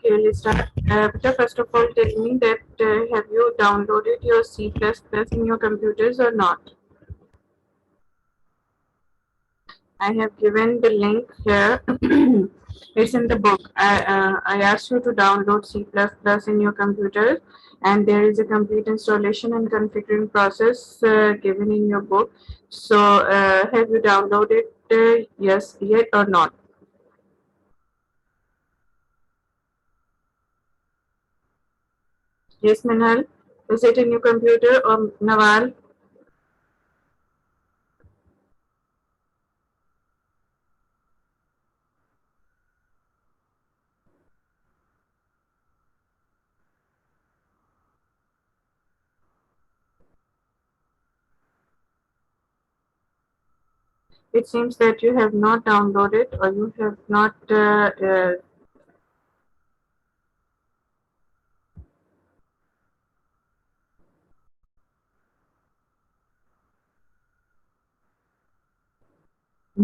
Okay, let's start. Beta, first of all, tell me that have you downloaded your C++ in your computers or not? I have given the link here. It's in the book. I asked you to download C++ in your computer, and there is a complete installation and configuring process given in your book. So, have you downloaded yes yet or not? Yes, Minhal. Is it in your computer or Nawal? It seems that you have not downloaded or you have not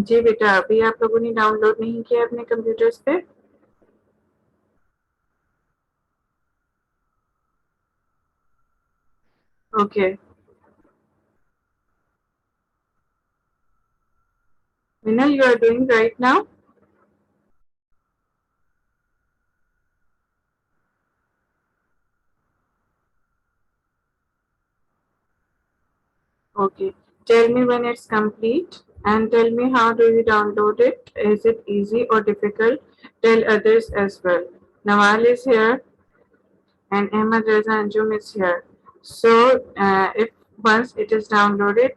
जी बेटा अभी आप लोगों ने download नहीं किया अपने computers पे okay Minal, you are doing right now? Okay. Tell me when it's complete and tell me how do you download it. Is it easy or difficult? Tell others as well. Nawal is here and Ahmad Reza Anjum is here. So if once it is downloaded,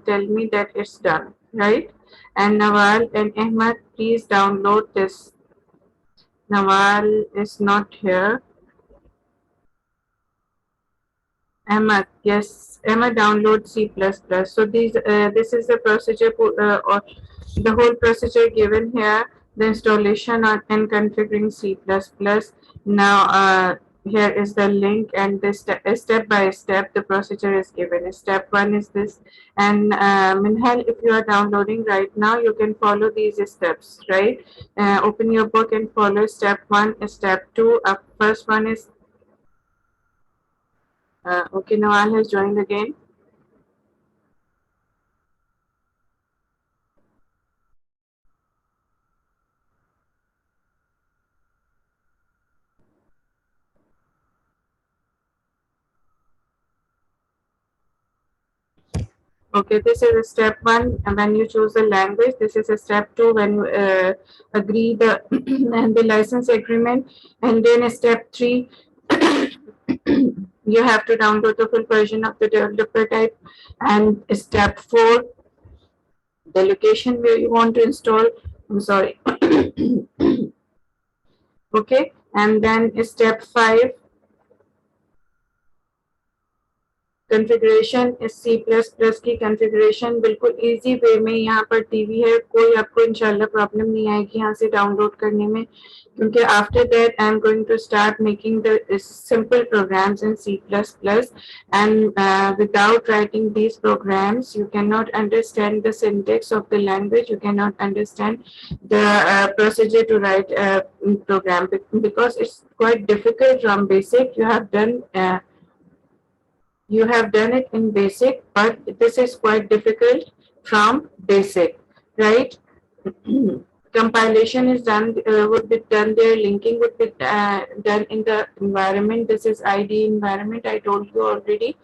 tell me that it's done, right? And Nawal and Ahmad, please download this. Nawal is not here. Ahmad, yes, Ahmad download C++. So this is the procedure or the whole procedure given here, the installation and configuring C++. Now here is the link and this step by step the procedure is given. Step one is this, and Minhal, if you are downloading right now, you can follow these steps, right? Open your book and follow step one, step two. First one is okay. Nawal has joined again. Okay, this is a step one when you choose the language. This is a step two when you agree the and the license agreement, and then a step three, you have to download the full version of the developer type, and step four, the location where you want to install. I'm sorry. Okay, and then step five, configuration इस सी plus plus की configuration बिल्कुल easy way में यहाँ पर TV है कोई आपको इंशाल्लाह प्रॉब्लम नहीं आएगी यहाँ से डाउनलोड करने में क्योंकि after that I am going to start making the simple programs in C plus plus and without writing these programs you cannot understand the syntax of the language you cannot understand the procedure to write a program because it's quite difficult from basic you have done it in basic, but this is quite difficult from basic, right? Compilation is done, would be done there, linking would be done in the environment. This is ID environment, I told you already.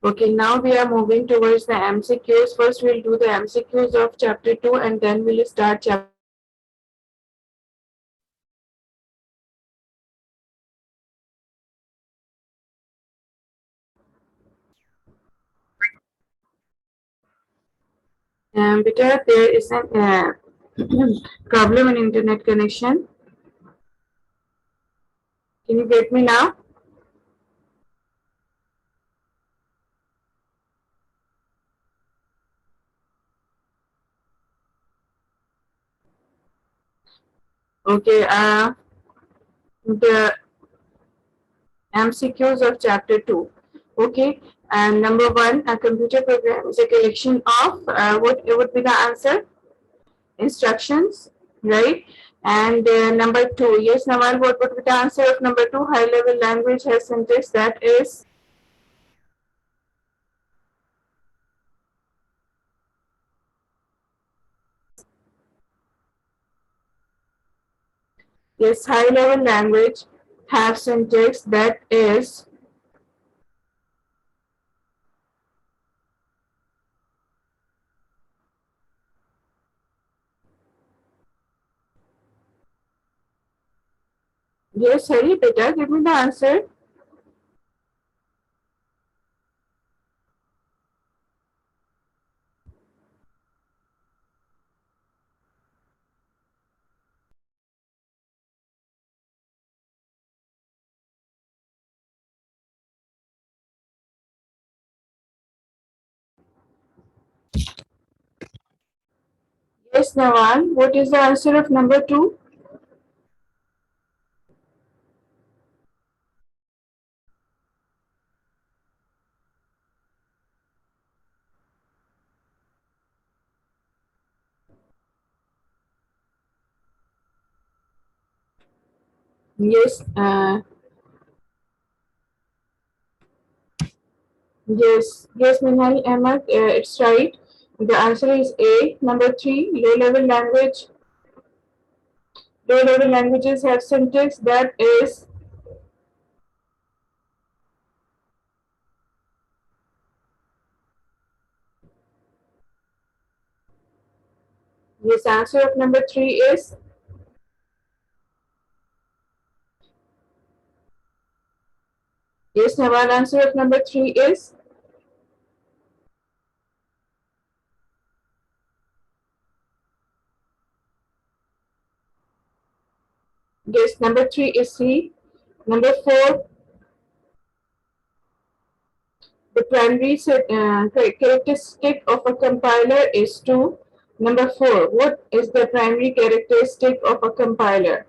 Okay, now we are moving towards the MCQs. First, we'll do the MCQs of chapter 2 and then we'll start chapter. Beta, there is a problem in internet connection. Can you get me now? Okay, the MCQs of chapter 2. Okay, and number one, a computer program is a collection of what would be the answer? Instructions, right? And number 2, yes, Nawal, what would be the answer of number 2? High level language has syntax that is. Yes, high level language have syntax that is. Yes, hurry, beta, give me the answer. Yes, Nawal, what is the answer of number 2? Yes, yes, Minhal Ahmed, it's right. The answer is A. Number 3, low-level language. Low-level languages have syntax that is. Yes, answer of number 3 is. Yes, Nawal, answer of number 3 is. Yes, number 3 is C. Number 4, the primary characteristic of a compiler is 2. Number 4, what is the primary characteristic of a compiler?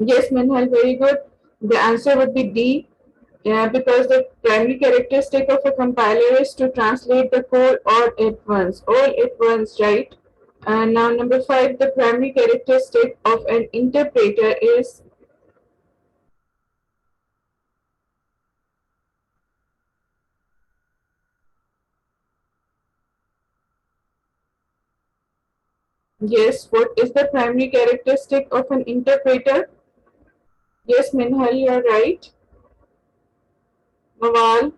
Yes, Minhal, very good. The answer would be D. Yeah, because the primary characteristic of a compiler is to translate the code all at once, right? And now number 5, the primary characteristic of an interpreter is. Yes, what is the primary characteristic of an interpreter? Yes, Minhal, you're right. Nawal,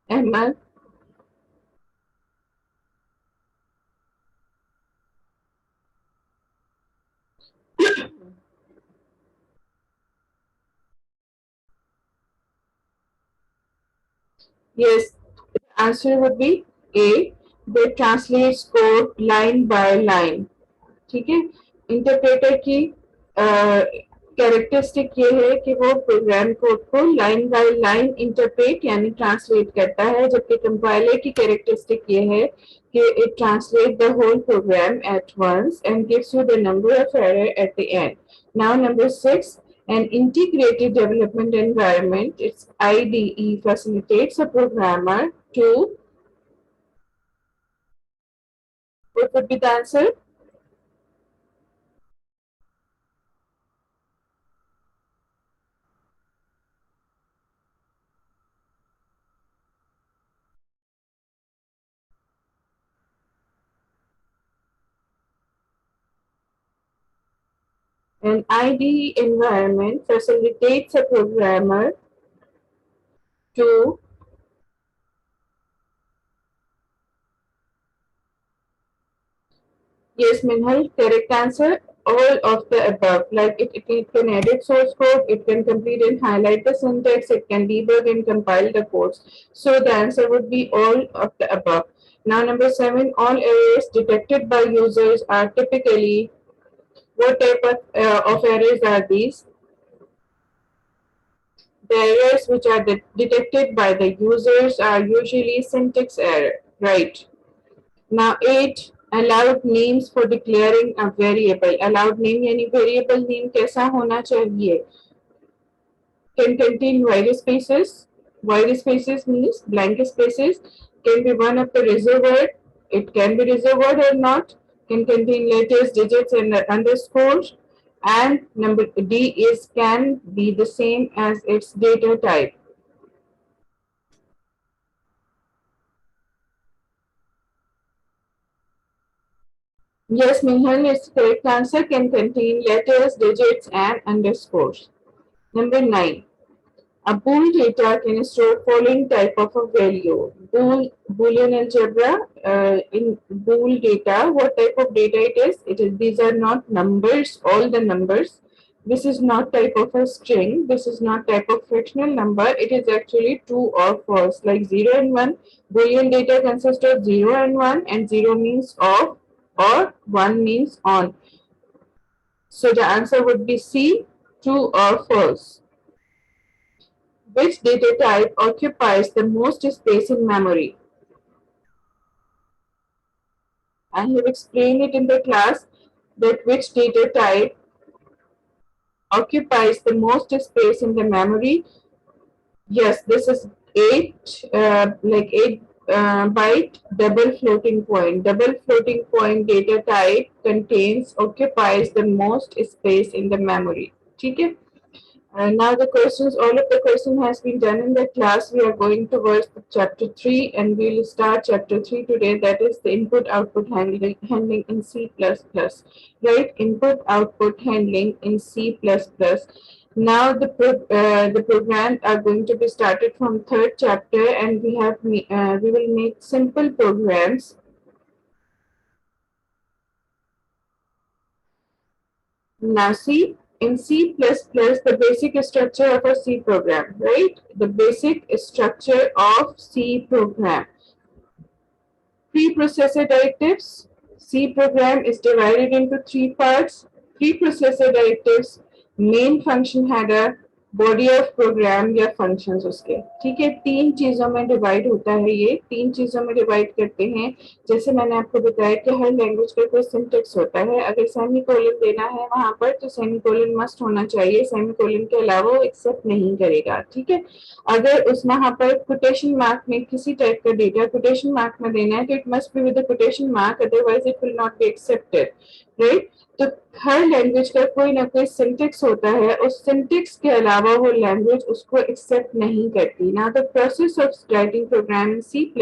Ahmad. Yes, the answer would be A. They translate code line by line. ठीक है, interpreter की characteristic ये है कि वो program code को line by line interpret यानी translate करता है, जबकि कंपाइलर की कैरेक्टरिस्टिक ये है कि it translate the whole program at once and gives you the number of error at the end. Now number 6, an integrated development environment, its IDE, facilitates a programmer to. What would be the answer? An IDE environment facilitates a programmer to. Yes, Minhal, correct answer. All of the above. Like it can edit source code, it can complete and highlight the syntax, it can debug and compile the codes. So the answer would be all of the above. Now, number 7, all errors detected by users are typically. What type of errors are these? The errors which are detected by the users are usually syntax error, right? Now 8, allowed names for declaring a variable. Allowed name यानी variable name कैसा होना चाहिए? can contain white spaces. White spaces means blank spaces. Can be one of the reserved word. It can be reserved word or not. Can contain letters, digits, and underscores. And number D is can be the same as its data type. Yes, Mihal is the correct answer. Can contain letters, digits, and underscores. Number 9. A bool data can store following type of a value. Boolean algebra. In bool data, what type of data it is? These are not numbers, all the numbers. This is not type of a string. This is not type of fractional number. It is actually true or false, like 0 and 1. Boolean data consists of 0 and 1, and 0 means off or 1 means on. So the answer would be C, true or false. Which data type occupies the most space in memory? I have explained it in the class that which data type occupies the most space in the memory. Yes, this is 8, like 8 byte double floating point. Double floating point data type occupies the most space in the memory. Okay? Now the questions, all of the question has been done in the class. We are going towards chapter 3 and we will start chapter 3 today. That is the input-output handling in C++. Right? Input-output handling in C++. Now the programs are going to be started from third chapter, and we will make simple programs. Now see, in C++, the basic structure of a C program, right? The basic structure of C program. Preprocessor directives. C program is divided into 3 parts. Preprocessor directives, main function header, body of program या functions उसके, ठीक है। 3 चीजों में divide होता है, ये 3 चीजों में डिवाइड करते हैं। जैसे मैंने आपको बताया कि हर लैंग्वेज का कोई सिंटेक्स होता है। अगर सेमीकोलन देना है वहां पर तो सेमीकोलन मस्ट होना चाहिए, सेमीकोलन के अलावा वो एक्सेप्ट नहीं करेगा, ठीक है। अगर उस वहां पर कोटेशन मार्क में किसी टाइप का डेटा कोटेशन मार्क में देना है तो it must be with the quotation mark, otherwise it will not be accepted, right. तो हर लैंग्वेज का कोई ना कोई सिंटेक्स होता है, उस सिंटेक्स के अलावा वो लैंग्वेज उसको एक्सेप्ट नहीं करती। Now the process of writing program in C++,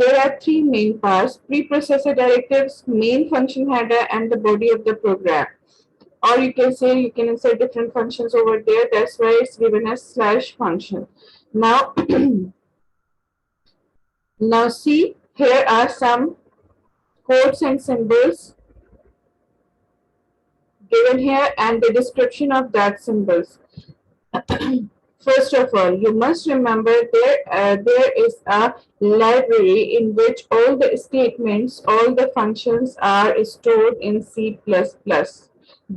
there are 3 main parts: preprocessor directives, main function header, and the body of the program. Or you can say you can insert different functions over there, that's why it's given as slash function. Now now see, here are some codes and symbols given here and the description of that symbols. First of all, you must remember there is a library in which all the statements, all the functions are stored in C++.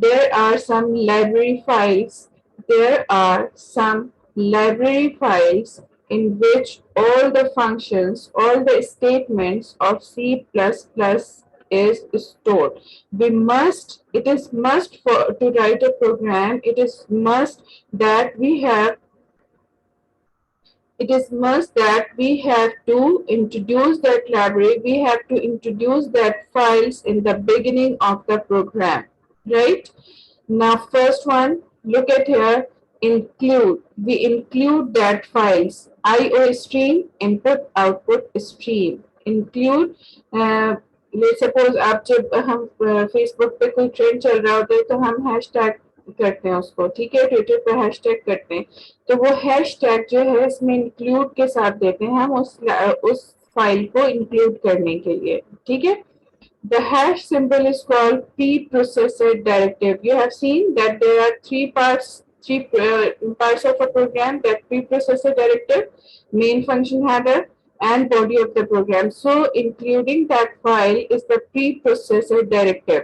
There are some library files. There are some library files in which all the functions, all the statements of C++ is stored. It is must for to write a program, it is must that we have to introduce that library, we have to introduce that files in the beginning of the program, right? Now first one, look at here, include. We include that files, IO stream, input output stream, include. Suppose आप जब हम Facebook पे कोई trend चल रहा होता है तो हम हैशटैग करते हैं उसको, ठीक है, ट्विटर पे हैशटैग करते हैं, तो वो हैशटैग जो है इसमें इंक्लूड के साथ देते हैं हम उस फाइल को इंक्लूड करने के लिए, ठीक है। The hash symbol is called preprocessor directive. You have seen that there are three parts of a program: that preprocessor directive, main function header, and body of the program. So including that file is the preprocessor directive.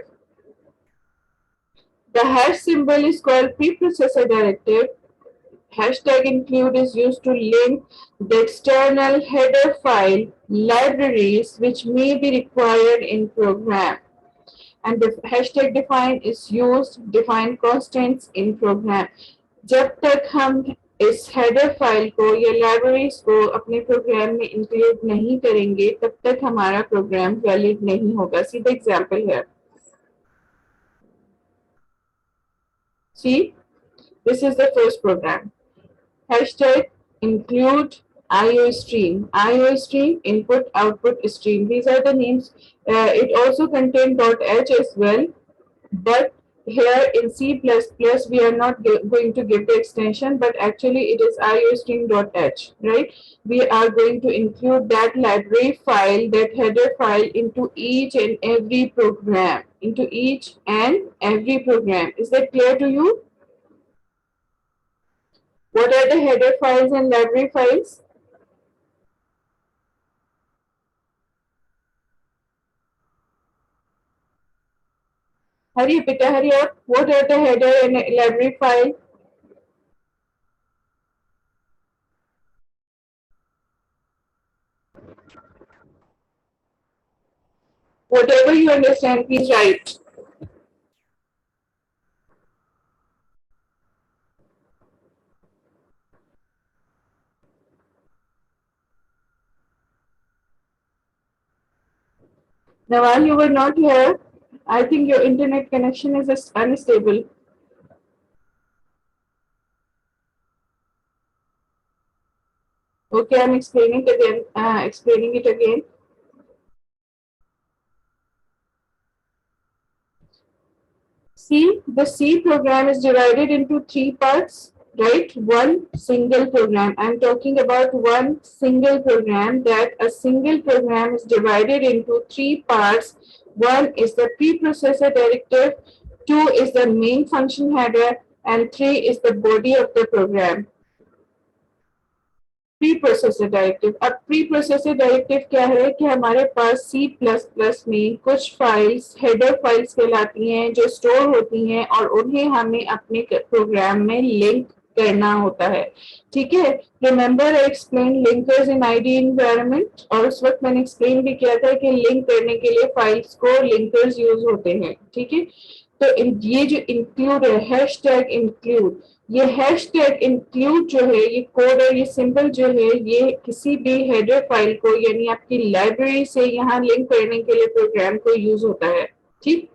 The hash symbol is called preprocessor directive. Hashtag include is used to link the external header file libraries which may be required in program. And the hashtag define is used define constants in program. जब तक हम इस header file को या libraries को अपने programme में include नहीं करेंगे तब तक हमारा प्रोग्राम वैलिड नहीं होगा. सी द एग्जाम्पल है. सी, this is the first program. Hashtag include IOStream. IOStream input output stream. These are the names. It also contains .h as well, but here in C++ we are not going to give the extension, but actually it is iostream.h, right? We are going to include that library file, that header file into each and every program, into each and every program. Is that clear to you? What are the header files and library files? Hurry, beta, hurry up. What are the header and library file? Whatever you understand, please write. Now, while you were not here, I think your internet connection is unstable. Okay, I'm explaining it again. Explaining it again. See, the C program is divided into three parts, right? One single program. I'm talking about one single program, that a single program is divided into three parts. One is the preprocessor directive, two is the main function header, and three is the body of the program. Pre processor directive. अब pre processor directive क्या है कि हमारे पास C++ में कुछ files header files कहलाती हैं जो स्टोर होती हैं और उन्हें हमें अपने प्रोग्राम में लिंक करना होता है. ठीक है. Remember I explain linkers in ID environment, और उस वक्त मैंने एक्सप्लेन भी किया था कि लिंक करने के लिए फाइल्स को लिंकर्स यूज होते हैं. ठीक है. तो ये जो इंक्लूड है, हैशटैग इंक्लूड, ये हैशटैग इंक्लूड जो है, ये कोड और ये सिंबल जो है, ये किसी भी हेडर फाइल को यानी आपकी लाइब्रेरी से यहाँ लिंक करने के लिए प्रोग्राम को यूज होता है. ठीक.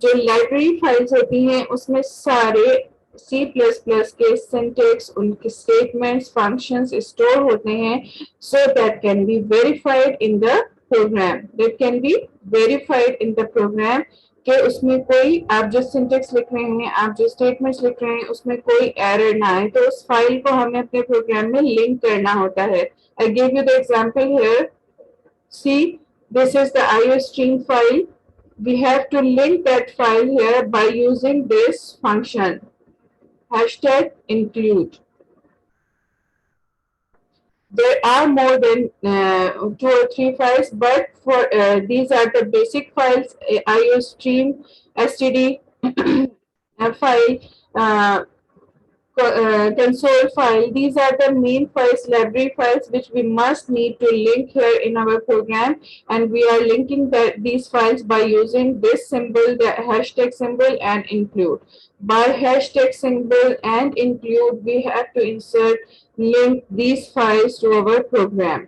जो लाइब्रेरी फाइल्स होती हैं उसमें सारे C++ के सिंटेक्स, उनके स्टेटमेंट्स, फंक्शंस स्टोर होते हैं, so that can be verified in the program. That can be verified in the program कि उसमें कोई, आप जो सिंटेक्स लिख रहे हैं, आप जो स्टेटमेंट्स लिख रहे हैं, उसमें कोई एरर ना आए. तो उस फाइल को हमें अपने प्रोग्राम में लिंक करना होता है. I give you the example here. See, this is the iostream file. We have to link that file here by using this function, hashtag include. There are more than 2 or 3 files, but for these are the basic files: iostream, std file, uh, console file. These are the main files, library files, which we must need to link here in our program, and we are linking these files by using this symbol, the hashtag symbol, and include. By hashtag symbol and include, we have to insert, link these files to our program.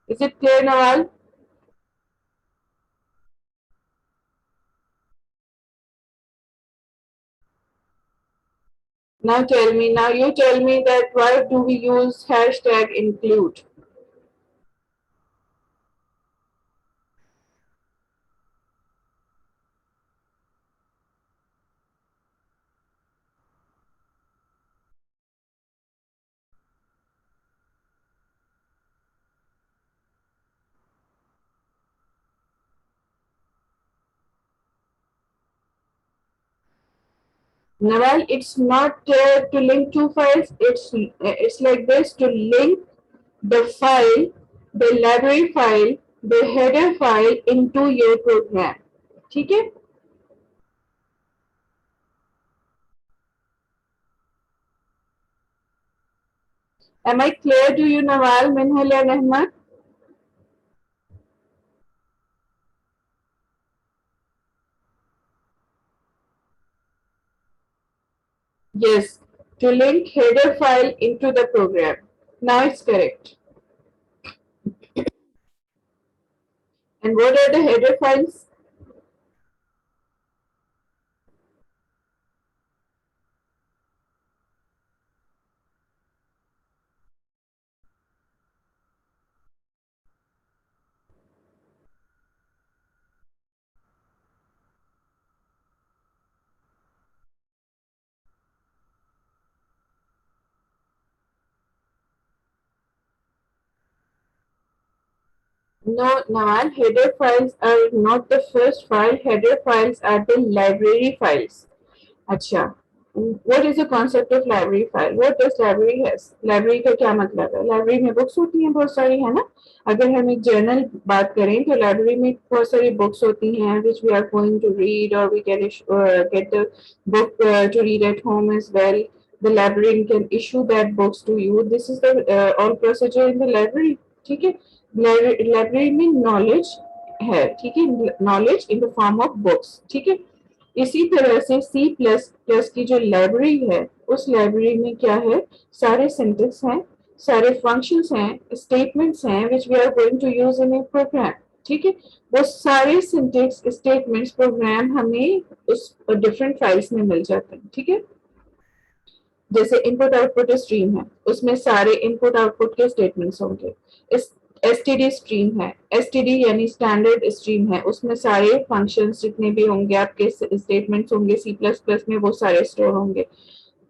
Is it clear, Nawal? Now tell me, now you tell me that why do we use hashtag include? Well, it's not to link two files. It's like this, to link the file, the library file, the header file into your program. ठीक है? Am I clear to you, Nawal, Minhal, and Ahmad? Yes, to link header file into the program. Now it's correct. And what are the header files? No, Naman, header files are not the first file. Header files are the library files. अच्छा, what is the concept of library file? What does library has? Library का क्या मतलब है? Library में books होती हैं बहुत सारी, है ना? अगर हम एक journal बात करें तो library में बहुत सारी books होती हैं which we are going to read, or we can get the book to read at home as well. The librarian can issue that books to you. This is the all procedure in the library. ठीक है? Library में knowledge है, ठीक है? Knowledge in the form of books. ठीक है? इसी तरह से सी प्लस प्लस की जो लाइब्रेरी है, उस लाइब्रेरी में क्या है, सारे सिंटेक्स हैं, सारे फंक्शंस हैं, स्टेटमेंट्स हैं which we are going to use in a program. ठीक है, वो सारे सिंटेक्स स्टेटमेंट्स प्रोग्राम हमें उस डिफरेंट फाइल्स में मिल जाते हैं। ठीक है, जैसे इनपुट आउटपुट स्ट्रीम है, उसमें सारे इनपुट आउटपुट के स्टेटमेंट्स होंगे। इस एसटीडी स्ट्रीम है, एसटीडी यानी स्टैंडर्ड स्ट्रीम है, उसमें सारे फंक्शंस जितने भी होंगे आपके स्टेटमेंट्स होंगे सी प्लस प्लस में, वो सारे स्टोर होंगे।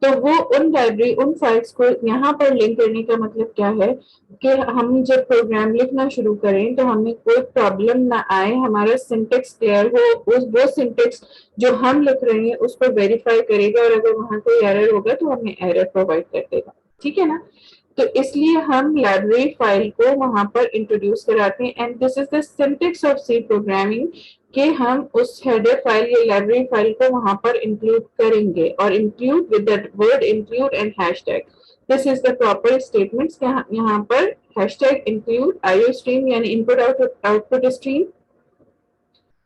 तो वो उन लाइब्रेरी उन फाइल्स को यहाँ पर लिंक करने का मतलब क्या है कि हम जब प्रोग्राम लिखना शुरू करें तो हमें कोई प्रॉब्लम ना आए, हमारा सिंटेक्स क्लियर हो, उस वो सिंटेक्स जो हम लिख रहे हैं उसको वेरीफाई करेगा, और अगर वहां कोई एरर होगा तो हमें एरर प्रोवाइड कर देगा। ठीक है ना? तो इसलिए हम लाइब्रेरी फाइल को वहां पर इंट्रोड्यूस कराते हैं, and this is the syntax of C programming, कि हम उस हेडर फाइल या लाइब्रेरी फाइल को वहां पर इंक्लूड करेंगे, और include with that word include and hashtag. This is the proper statements. यहाँ पर हैशटैग इंक्लूड आईओ स्ट्रीम यानी इनपुट आउटपुट स्ट्रीम,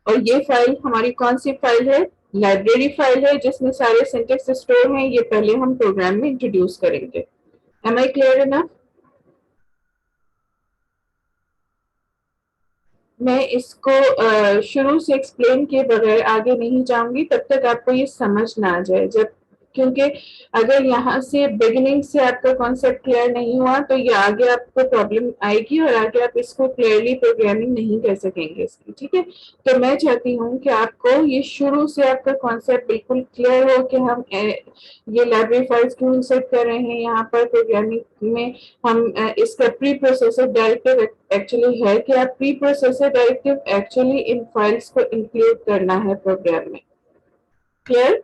और ये फाइल हमारी कौन सी फाइल है? लाइब्रेरी फाइल है जिसमें सारे सिंटेक्स स्टोर हैं। ये पहले हम प्रोग्राम में इंट्रोड्यूस करेंगे। Am I clear enough? मैं इसको शुरू से एक्सप्लेन किए बगैर आगे नहीं जाऊंगी तब तक आपको ये समझ ना आ जाए, जब क्योंकि अगर यहाँ से बिगिनिंग से आपका कॉन्सेप्ट क्लियर नहीं हुआ तो ये आगे आपको प्रॉब्लम आएगी, और आगे आप इसको क्लियरली प्रोग्रामिंग नहीं कर सकेंगे इसकी। ठीक है, तो मैं चाहती हूँ कि आपको ये शुरू से आपका कॉन्सेप्ट बिल्कुल क्लियर हो कि हम ये लाइब्रेरी फाइल्स क्यों इंसर्ट कर रहे हैं यहाँ पर प्रोग्रामिंग में। हम इसका प्री प्रोसेसर डायरेक्टिव एक्चुअली है कि आप pre processor directive actually in files को इंक्लूड करना है प्रोग्राम में। Clear?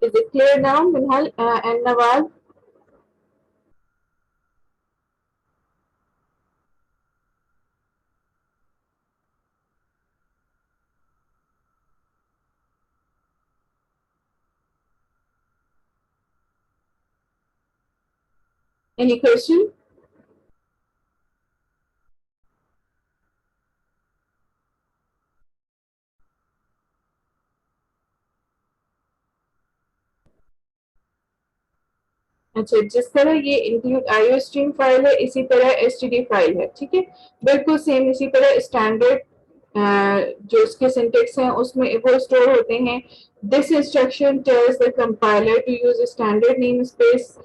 Is it clear now, Minhal and Nawaz? Any question? अच्छा, जिस तरह ये इंक्लूड आईओ स्ट्रीम फाइल है, इसी तरह एसटीडी फाइल है। ठीक है, बिल्कुल सेम इसी तरह स्टैंडर्ड जो उसके सिंटेक्स हैं उसमें वो स्टोर होते हैं। This instruction tells the compiler to use standard name space.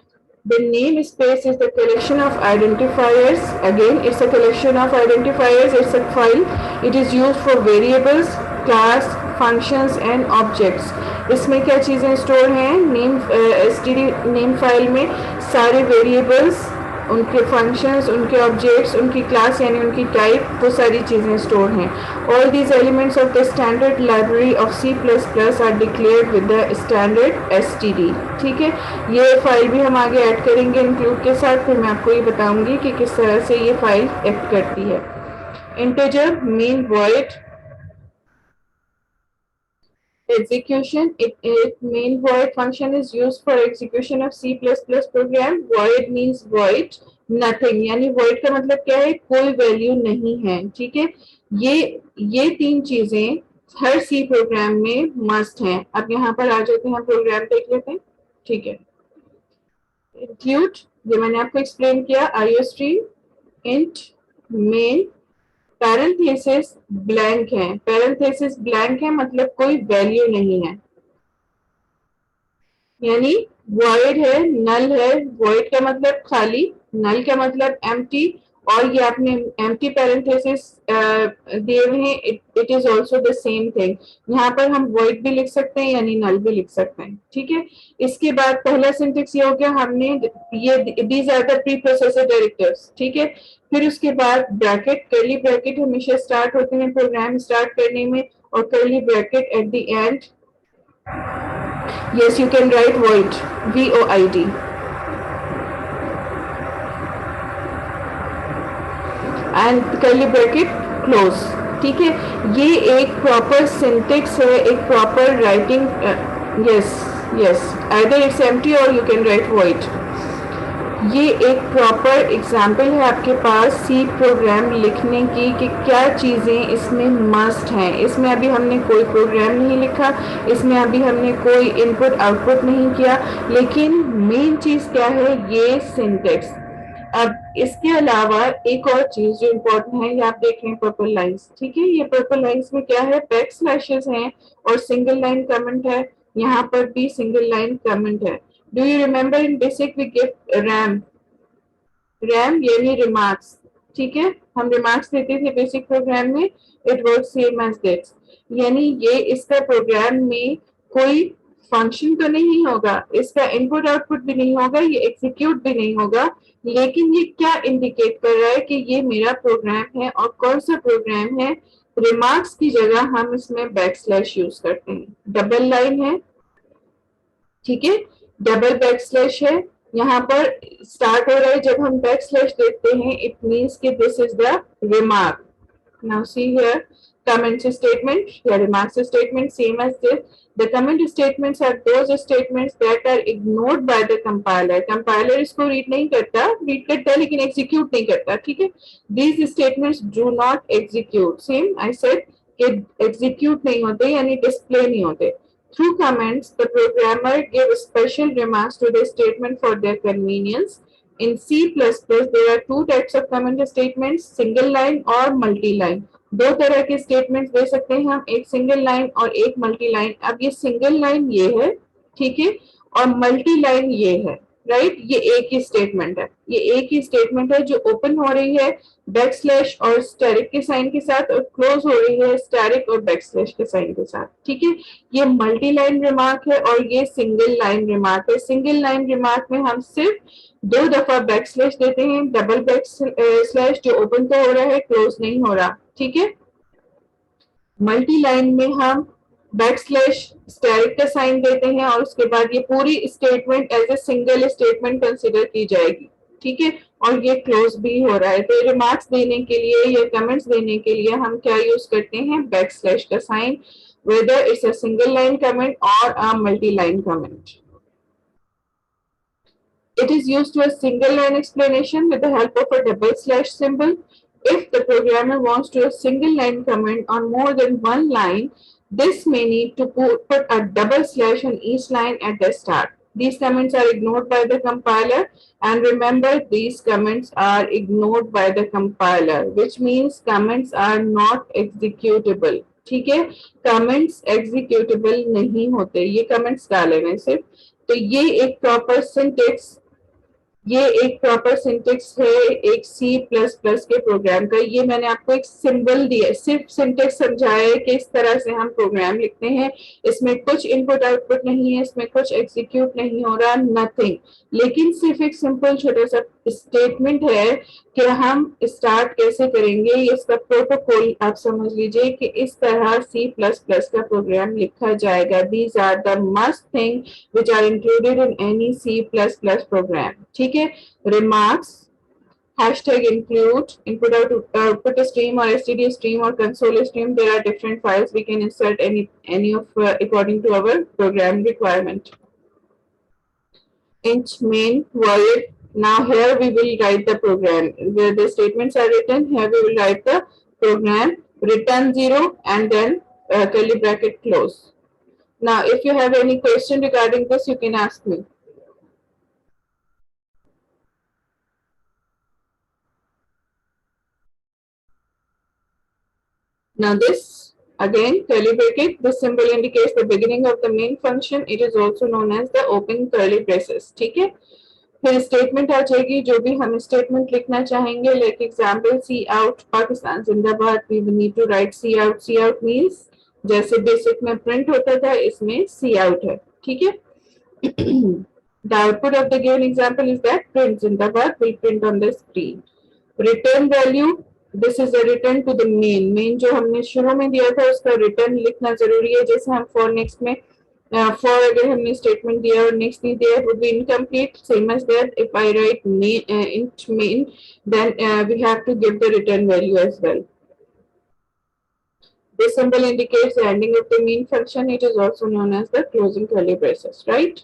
The namespace is the collection of identifiers. Again, it's a collection of identifiers. It's a file. It is used for variables, class, functions and objects. इसमें क्या चीज़ें store हैं? Name std name file में सारे variables, उनके functions, उनके objects, उनकी class यानी उनकी टाइप, वो सारी चीज़ें स्टोर हैं। All these elements of the standard library of C plus plus are declared with the standard STD. ठीक है, ये फाइल भी हम आगे ऐड करेंगे इंक्लूड के साथ, फिर मैं आपको ये बताऊंगी कि किस तरह से ये फाइल एक्ट करती है। Integer main void execution. It main void function is used for execution of C++ program. Void means void, nothing, यानी void का मतलब क्या है, कोई वैल्यू नहीं है, ठीक है। ये तीन चीजें हर सी प्रोग्राम में मस्ट हैं। अब यहाँ पर आ जाते हैं, प्रोग्राम देख लेते हैं, ठीक है। इंक्लूड, ये मैंने आपको एक्सप्लेन किया, iostream int main, parenthesis blank है, पैरेंथेसिस ब्लैंक है मतलब कोई वैल्यू नहीं है, यानी वॉइड है, नल है। वॉइड का मतलब खाली, नल का मतलब एम्प्टी, और ये आपने एम्प्टी पैरेंथेसिस दिए हुए हैं, it is also the same thing. यहाँ पर हम वॉइड भी लिख सकते हैं यानी नल भी लिख सकते हैं, ठीक है। इसके बाद पहला सिंटेक्स ये हो गया, हमने ये these are the pre processor directors, ठीक है। फिर उसके बाद ब्रैकेट, कर्ली ब्रैकेट हमेशा स्टार्ट होते हैं प्रोग्राम स्टार्ट करने में, और curly bracket at the end. Yes, you can write void, void, and curly bracket close, ठीक है। ये एक प्रॉपर सिंटेक्स है, एक proper writing. Yes yes, either it's empty और यू कैन राइट void। ये एक प्रॉपर एग्जाम्पल है आपके पास सी प्रोग्राम लिखने की कि क्या चीज़ें इसमें मस्ट हैं। इसमें अभी हमने कोई प्रोग्राम नहीं लिखा, इसमें अभी हमने कोई इनपुट आउटपुट नहीं किया, लेकिन मेन चीज़ क्या है, ये सिंटेक्स। अब इसके अलावा एक और चीज जो इम्पोर्टेंट है, ये आप देख रहे हैं पर्पल लाइंस, ठीक है। ये पर्पल लाइंस में क्या है, बैक स्लैशेस हैं और सिंगल लाइन कमेंट है। यहाँ पर भी सिंगल लाइन कमेंट है। Do you remember in basic we give REM, REM यानी रिमार्क्स, ठीक है। हम रिमार्क्स देते थे बेसिक प्रोग्राम में, it work same as this, यानी ये इसका प्रोग्राम में कोई फंक्शन तो नहीं होगा, इसका इनपुट आउटपुट भी नहीं होगा, ये एग्जीक्यूट भी नहीं होगा, लेकिन ये क्या इंडिकेट कर रहा है कि ये मेरा प्रोग्राम है। और कौन सा प्रोग्राम है, रिमार्क्स की जगह हम इसमें बैक स्लैश यूज करते हैं, डबल लाइन है, ठीक है, डबल बैक स्लैश है। यहाँ पर स्टार्ट हो रहा है, जब हम बैक स्लैश देते हैं इट मीन्स कि this is the remark. Now see here, comments statement, your remarks statement same as this. The comment statements are those statements that are ignored by the compiler. Compiler इसको read नहीं करता, read करता है लेकिन execute नहीं करता, ठीक है। These statements do not execute. Same I said कि execute नहीं होते यानी display नहीं होते। Through comments, the programmer gives special remarks to the statement for their convenience. In C++, there are two types of comment statements, single line और multi line. दो तरह के statements दे सकते हैं हम, एक single line और एक multi line। अब ये single line ये है, ठीक है, और multi line ये है, राइट। ये एक ही स्टेटमेंट है, ये एक ही स्टेटमेंट है जो ओपन हो रही है बैक स्लैश और स्टैरिक के साइन के साथ, और क्लोज हो रही है स्टैरिक और बैक स्लैश के साइन के साथ, ठीक है। ये मल्टी लाइन रिमार्क है और ये सिंगल लाइन रिमार्क है। सिंगल लाइन रिमार्क में हम सिर्फ दो दफा बैक स्लैश देते हैं, डबल बैक स्लैश जो ओपन तो हो रहा है, क्लोज नहीं हो रहा, ठीक है। मल्टी लाइन में हम बैक स्लैश स्टैरिक का साइन देते हैं और उसके बाद ये पूरी statement as a single statement consider की जाएगी, ठीक है। और ये क्लोज भी हो रहा है, तो रिमार्क्स देने के लिए या कमेंट्स देने के लिए हम क्या यूज करते हैं, बैक स्लैश का sign, whether it's a single line comment or a multi-line comment. It is used to a single line explanation with the help of a double slash symbol. If the programmer wants to a single line comment on more than one line, this may need to put a double slash on each line at the start. These comments are ignored by the compiler, and remember these comments are ignored by the compiler, which means comments are not executable. ठीक है, comments executable नहीं होते, ये comments डाले हुए सिर्फ। तो ये एक प्रॉपर सिंटेक्स, ये एक प्रॉपर सिंटेक्स है एक C++ के प्रोग्राम का। ये मैंने आपको एक सिंबल दिया, सिर्फ सिंटेक्स समझाया है कि इस तरह से हम प्रोग्राम लिखते हैं। इसमें कुछ इनपुट आउटपुट नहीं है, इसमें कुछ एग्जीक्यूट नहीं हो रहा, नथिंग, लेकिन सिर्फ एक सिंपल छोटा सा स्टेटमेंट है कि हम स्टार्ट कैसे करेंगे। ये इसका प्रोटोकॉल आप समझ लीजिए कि इस तरह C++ का प्रोग्राम लिखा जाएगा। These are the must things which are included in any C++ program, ठीक है। Remarks, hashtag include, output stream or std stream or console stream. There are different files we can insert any of according to our program requirement. Int main void. Now here we will write the program where the statements are written. Here we will write the program, return 0 and then curly bracket close. Now if you have any question regarding this, you can ask me. Now this again curly bracket, this symbol indicates the beginning of the main function. It is also known as the open curly braces. ठीक है, फिर statement आ जाएगी जो भी हम statement लिखना चाहेंगे. Like example C out Pakistan जिंदाबाद. We need to write C out. C out means जैसे बेसिक में प्रिंट होता था, इसमें सी आउट है. ठीक है. The output of the given example is that print Zindabad will print on the screen. Return value, this is a return to the main. Main जो हमने शुरू में दिया था उसका return लिखना जरूरी है. जैसे हम for next में for अगर हमने statement दिया और next नहीं दिया would be incomplete. Same as that, if I write main, int main, then we have to give the return value as well. This symbol indicates the ending of the main function. It is also known as the closing curly braces, right?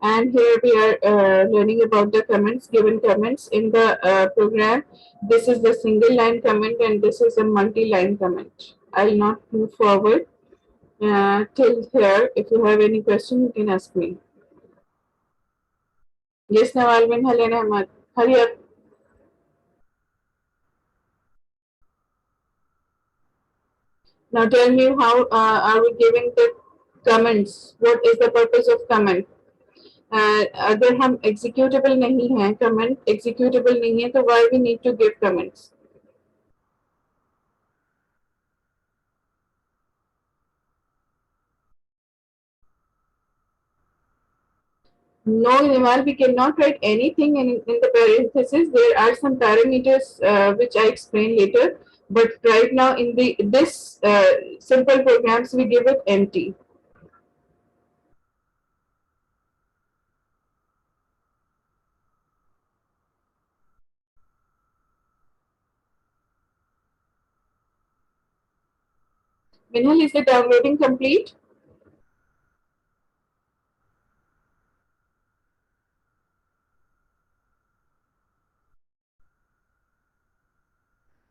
And here we are learning about the comments, given comments in the program. This is the single line comment and this is a multi-line comment. I'll not move forward till here. If you have any question, you can ask me. Yes, Nawal bin Halen Ahmad. Hurry up. Now tell me how are we giving the comments? What is the purpose of comment? अगर हम executable नहीं है, comment executable नहीं है, तो why we need to give comments? No, Nimal, we cannot write anything in the parentheses. There are some parameters which I explain later, but right now in this simple programs we give it empty. Minhal, is the downloading complete?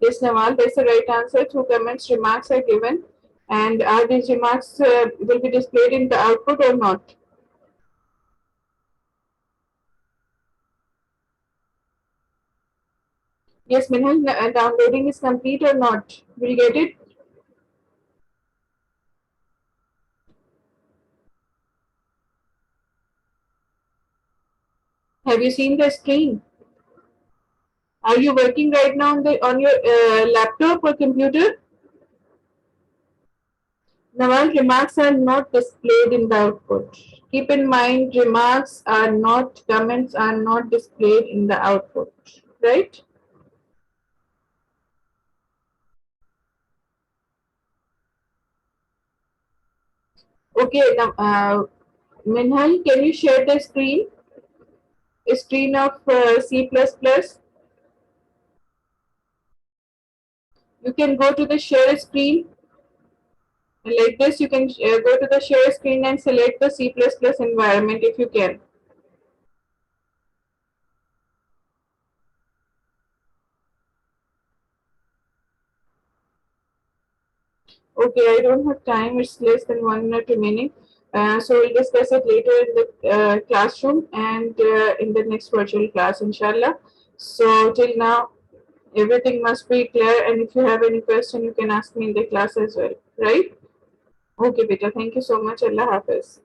Yes, Nawal, that's the right answer. Two comments, remarks are given. And are these remarks will be displayed in the output or not? Yes, Minhal, downloading is complete or not? We'll get it. Have you seen the screen? Are you working right now on your laptop or computer? Nawal, remarks are not displayed in the output. Keep in mind, remarks are not, comments are not displayed in the output, right? Okay, now, Minhal, can you share the screen? A screen of C++. You can go to the share screen. Like this, you can go to the share screen and select the C++ environment if you can. Okay, I don't have time. It's less than 1 minute remaining. So we'll discuss it later in the classroom and in the next virtual class, inshallah. So till now, everything must be clear. And if you have any question, you can ask me in the class as well, right? Okay, beta. Thank you so much. Allah Hafiz.